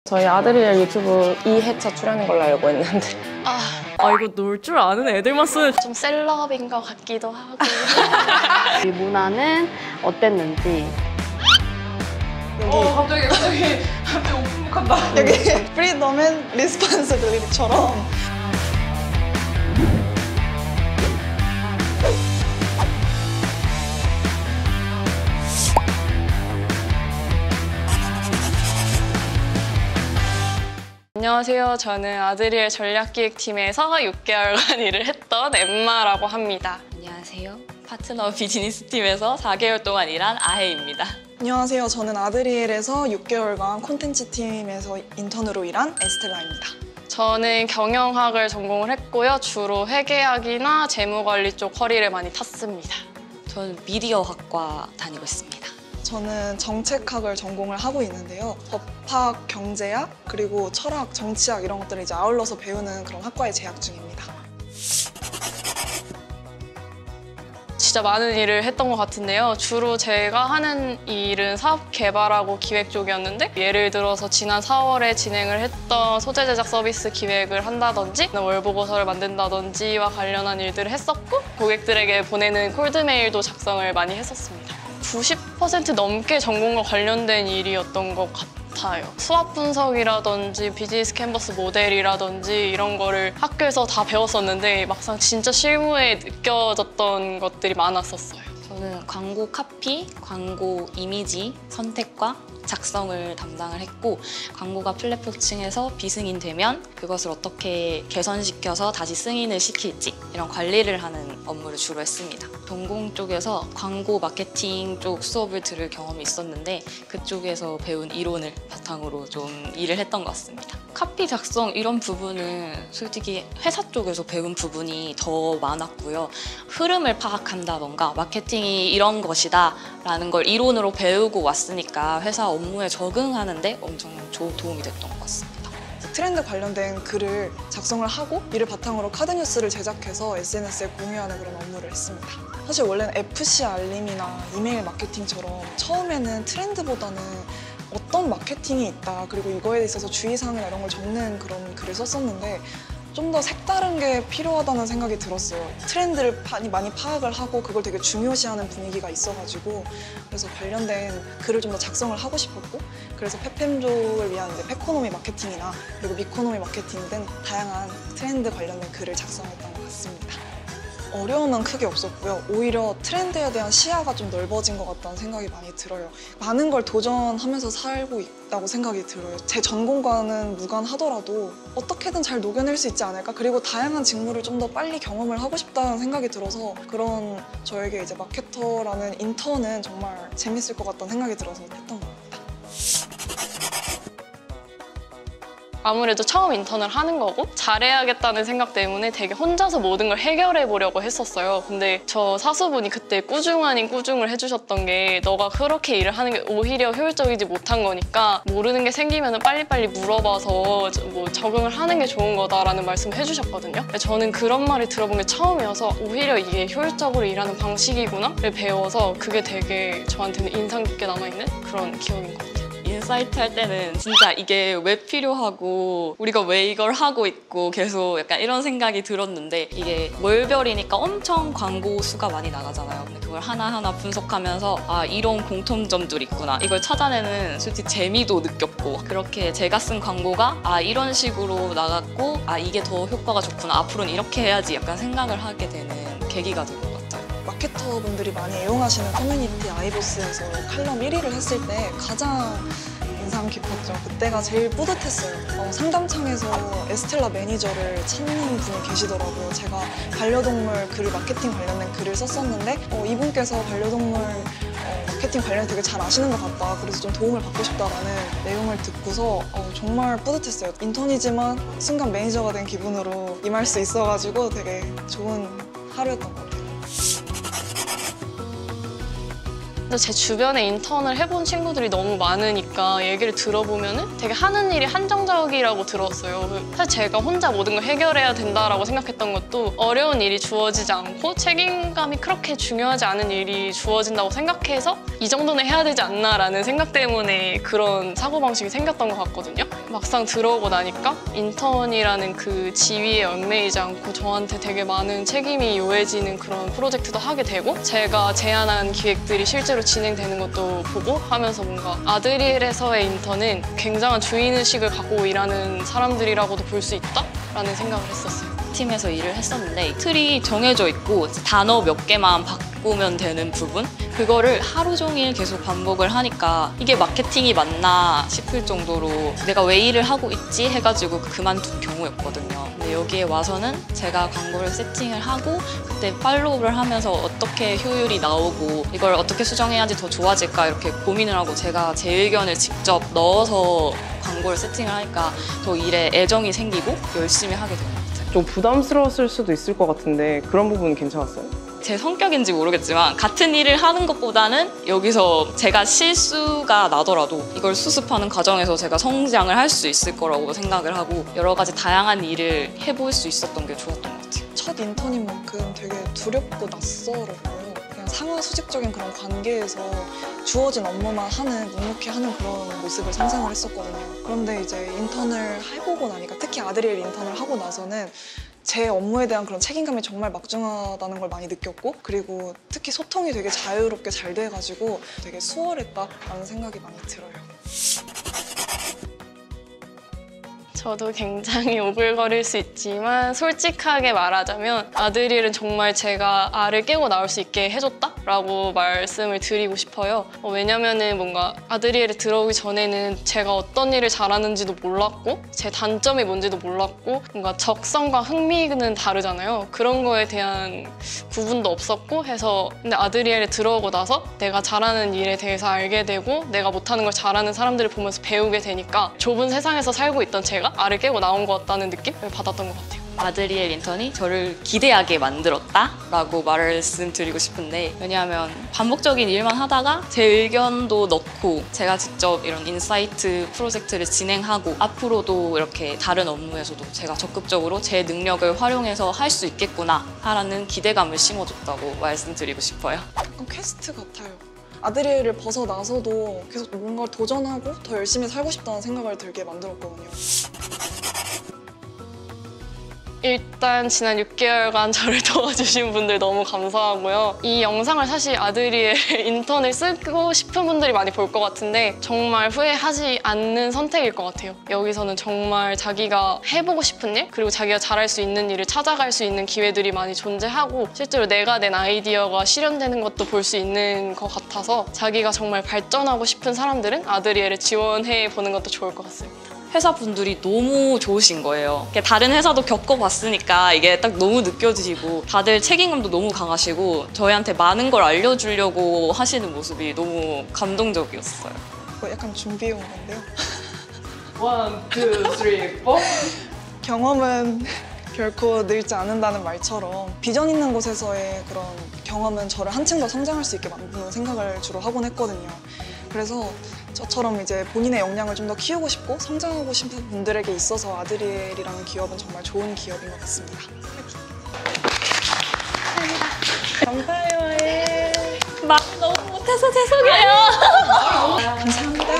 저희 아드리엘 유튜브 2회차 출연한 걸로 알고 있는데 이거 놀 줄 아는 애들만 쓰는 좀 셀럽인 것 같기도 하고 이 문화는 어땠는지. 갑자기 오픈북한다. 여기 프리덤 앤 리스폰스빌리티처럼 안녕하세요. 저는 아드리엘 전략기획팀에서 6개월간 일을 했던 엠마라고 합니다. 안녕하세요. 파트너 비즈니스팀에서 4개월 동안 일한 아해입니다. 안녕하세요. 저는 아드리엘에서 6개월간 콘텐츠 팀에서 인턴으로 일한 에스텔라입니다. 저는 경영학을 전공을 했고요. 주로 회계학이나 재무관리 쪽 허리를 많이 탔습니다. 저는 미디어학과 다니고 있습니다. 저는 정책학을 전공을 하고 있는데요. 법학, 경제학, 그리고 철학, 정치학 이런 것들을 이제 아울러서 배우는 그런 학과에 재학 중입니다. 진짜 많은 일을 했던 것 같은데요. 주로 제가 하는 일은 사업 개발하고 기획 쪽이었는데 예를 들어서 지난 4월에 진행을 했던 소재 제작 서비스 기획을 한다든지 월보고서를 만든다든지와 관련한 일들을 했었고 고객들에게 보내는 콜드메일도 작성을 많이 했었습니다. 90% 넘게 전공과 관련된 일이었던 것 같아요. 수학 분석이라든지 비즈니스 캔버스 모델이라든지 이런 거를 학교에서 다 배웠었는데 막상 진짜 실무에 느껴졌던 것들이 많았었어요. 저는 광고 카피, 광고 이미지 선택과 작성을 담당을 했고 광고가 플랫폼층에서 비승인되면 그것을 어떻게 개선시켜서 다시 승인을 시킬지 이런 관리를 하는 업무를 주로 했습니다. 전공 쪽에서 광고 마케팅 쪽 수업을 들을 경험이 있었는데 그쪽에서 배운 이론을 바탕으로 좀 일을 했던 것 같습니다. 카피 작성 이런 부분은 솔직히 회사 쪽에서 배운 부분이 더 많았고요. 흐름을 파악한다던가 마케팅이 이런 것이다 라는 걸 이론으로 배우고 왔으니까 회사 업무에 적응하는데 엄청 좋은 도움이 됐던 것 같습니다. 트렌드 관련된 글을 작성을 하고 이를 바탕으로 카드뉴스를 제작해서 SNS에 공유하는 그런 업무를 했습니다. 사실 원래는 FC 알림이나 이메일 마케팅처럼 처음에는 트렌드보다는 어떤 마케팅이 있다 그리고 이거에 있어서 주의사항이나 이런 걸 적는 그런 글을 썼었는데 좀 더 색다른 게 필요하다는 생각이 들었어요. 트렌드를 많이 파악을 하고 그걸 되게 중요시하는 분위기가 있어가지고 그래서 관련된 글을 좀 더 작성을 하고 싶었고 그래서 페펜족을 위한 이제 페코노미 마케팅이나 그리고 미코노미 마케팅 등 다양한 트렌드 관련된 글을 작성했던 것 같습니다. 어려움은 크게 없었고요. 오히려 트렌드에 대한 시야가 좀 넓어진 것 같다는 생각이 많이 들어요. 많은 걸 도전하면서 살고 있다고 생각이 들어요. 제 전공과는 무관하더라도 어떻게든 잘 녹여낼 수 있지 않을까? 그리고 다양한 직무를 좀 더 빨리 경험을 하고 싶다는 생각이 들어서 그런 저에게 이제 마케터라는 인턴은 정말 재밌을 것 같다는 생각이 들어서 했던 것 같아요. 아무래도 처음 인턴을 하는 거고 잘해야겠다는 생각 때문에 되게 혼자서 모든 걸 해결해 보려고 했었어요. 근데 저 사수분이 그때 꾸중 아닌 꾸중을 해주셨던 게 너가 그렇게 일을 하는 게 오히려 효율적이지 못한 거니까 모르는 게 생기면 빨리빨리 물어봐서 뭐 적응을 하는 게 좋은 거다라는 말씀을 해주셨거든요. 근데 저는 그런 말을 들어본 게 처음이어서 오히려 이게 효율적으로 일하는 방식이구나를 배워서 그게 되게 저한테는 인상 깊게 남아있는 그런 기억인 것 같아요. 인사이트 할 때는 진짜 이게 왜 필요하고 우리가 왜 이걸 하고 있고 계속 약간 이런 생각이 들었는데 이게 월별이니까 엄청 광고 수가 많이 나가잖아요. 근데 그걸 하나하나 분석하면서 아 이런 공통점들이 있구나 이걸 찾아내는 솔직히 재미도 느꼈고 그렇게 제가 쓴 광고가 아 이런 식으로 나갔고 아 이게 더 효과가 좋구나 앞으로는 이렇게 해야지 약간 생각을 하게 되는 계기가 된 것 같아요. 마케터분들이 많이 애용하시는 커뮤니티 아이보스에서 칼럼 1위를 했을 때 가장 인상 깊었죠. 그때가 제일 뿌듯했어요. 상담창에서 에스텔라 매니저를 찾는 분이 계시더라고요. 제가 반려동물 글 마케팅 관련된 글을 썼었는데 이분께서 반려동물 마케팅 관련 되게 잘 아시는 것 같다. 그래서 좀 도움을 받고 싶다라는 내용을 듣고서 정말 뿌듯했어요. 인턴이지만 순간 매니저가 된 기분으로 임할 수 있어가지고 되게 좋은 하루였던 것 같아요. 근데 제 주변에 인턴을 해본 친구들이 너무 많으니까 얘기를 들어보면은 되게 하는 일이 한정적이라고 들었어요. 사실 제가 혼자 모든 걸 해결해야 된다라고 생각했던 것도 어려운 일이 주어지지 않고 책임감이 그렇게 중요하지 않은 일이 주어진다고 생각해서 이 정도는 해야 되지 않나라는 생각 때문에 그런 사고방식이 생겼던 것 같거든요. 막상 들어오고 나니까 인턴이라는 그 지위에 얽매이지 않고 저한테 되게 많은 책임이 요해지는 그런 프로젝트도 하게 되고 제가 제안한 기획들이 실제로 진행되는 것도 보고 하면서 뭔가 아드리엘에서의 인턴은 굉장한 주인의식을 갖고 일하는 사람들이라고도 볼 수 있다라는 생각을 했었어요. 팀에서 일을 했었는데 틀이 정해져 있고 단어 몇 개만 바꾸면 되는 부분? 그거를 하루 종일 계속 반복을 하니까 이게 마케팅이 맞나 싶을 정도로 내가 왜 일을 하고 있지 해가지고 그만둔 경우였거든요. 근데 여기에 와서는 제가 광고를 세팅을 하고 그때 팔로우를 하면서 어떻게 효율이 나오고 이걸 어떻게 수정해야지 더 좋아질까 이렇게 고민을 하고 제가 제 의견을 직접 넣어서 광고를 세팅을 하니까 더 일에 애정이 생기고 열심히 하게 된 것 같아요. 좀 부담스러웠을 수도 있을 것 같은데 그런 부분은 괜찮았어요? 제 성격인지 모르겠지만 같은 일을 하는 것보다는 여기서 제가 실수가 나더라도 이걸 수습하는 과정에서 제가 성장을 할 수 있을 거라고 생각을 하고 여러 가지 다양한 일을 해볼 수 있었던 게 좋았던 것 같아요. 첫 인턴인 만큼 되게 두렵고 낯설었고요. 그냥 상하수직적인 그런 관계에서 주어진 업무만 하는, 묵묵히 하는 그런 모습을 상상을 했었거든요. 그런데 이제 인턴을 해보고 나니까, 특히 아드리엘 인턴을 하고 나서는 제 업무에 대한 그런 책임감이 정말 막중하다는 걸 많이 느꼈고, 그리고 특히 소통이 되게 자유롭게 잘 돼가지고 되게 수월했다라는 생각이 많이 들어요. 저도 굉장히 오글거릴 수 있지만 솔직하게 말하자면 아드리엘은 정말 제가 알을 깨고 나올 수 있게 해줬다라고 말씀을 드리고 싶어요. 왜냐면은 뭔가 아드리엘에 들어오기 전에는 제가 어떤 일을 잘하는지도 몰랐고 제 단점이 뭔지도 몰랐고 뭔가 적성과 흥미는 다르잖아요. 그런 거에 대한 구분도 없었고 해서 근데 아드리엘에 들어오고 나서 내가 잘하는 일에 대해서 알게 되고 내가 못하는 걸 잘하는 사람들을 보면서 배우게 되니까 좁은 세상에서 살고 있던 제가 알을 깨고 나온 것 같다는 느낌을 받았던 것 같아요. 아드리엘 인턴이 저를 기대하게 만들었다라고 말씀드리고 싶은데 왜냐하면 반복적인 일만 하다가 제 의견도 넣고 제가 직접 이런 인사이트 프로젝트를 진행하고 앞으로도 이렇게 다른 업무에서도 제가 적극적으로 제 능력을 활용해서 할 수 있겠구나 라는 기대감을 심어줬다고 말씀드리고 싶어요. 약간 퀘스트 같아요. 아드리엘을 벗어나서도 계속 뭔가를 도전하고 더 열심히 살고 싶다는 생각을 들게 만들었거든요. 일단 지난 6개월간 저를 도와주신 분들 너무 감사하고요. 이 영상을 사실 아드리엘 인턴을 쓰고 싶은 분들이 많이 볼 것 같은데 정말 후회하지 않는 선택일 것 같아요. 여기서는 정말 자기가 해보고 싶은 일 그리고 자기가 잘할 수 있는 일을 찾아갈 수 있는 기회들이 많이 존재하고 실제로 내가 낸 아이디어가 실현되는 것도 볼 수 있는 것 같아서 자기가 정말 발전하고 싶은 사람들은 아드리엘에 지원해 보는 것도 좋을 것 같습니다. 회사 분들이 너무 좋으신 거예요. 다른 회사도 겪어봤으니까 이게 딱 너무 느껴지시고 다들 책임감도 너무 강하시고 저희한테 많은 걸 알려주려고 하시는 모습이 너무 감동적이었어요. 이거 약간 준비해 온 건데요. 1, 2, 3, 4 경험은 결코 늘지 않는다는 말처럼 비전 있는 곳에서의 그런 경험은 저를 한층 더 성장할 수 있게 만드는 생각을 주로 하곤 했거든요. 그래서 저처럼 이제 본인의 역량을 좀 더 키우고 싶고 성장하고 싶은 분들에게 있어서 아드리엘이라는 기업은 정말 좋은 기업인 것 같습니다. 감사해요. 말 너무 못해서 죄송해요. 감사합니다.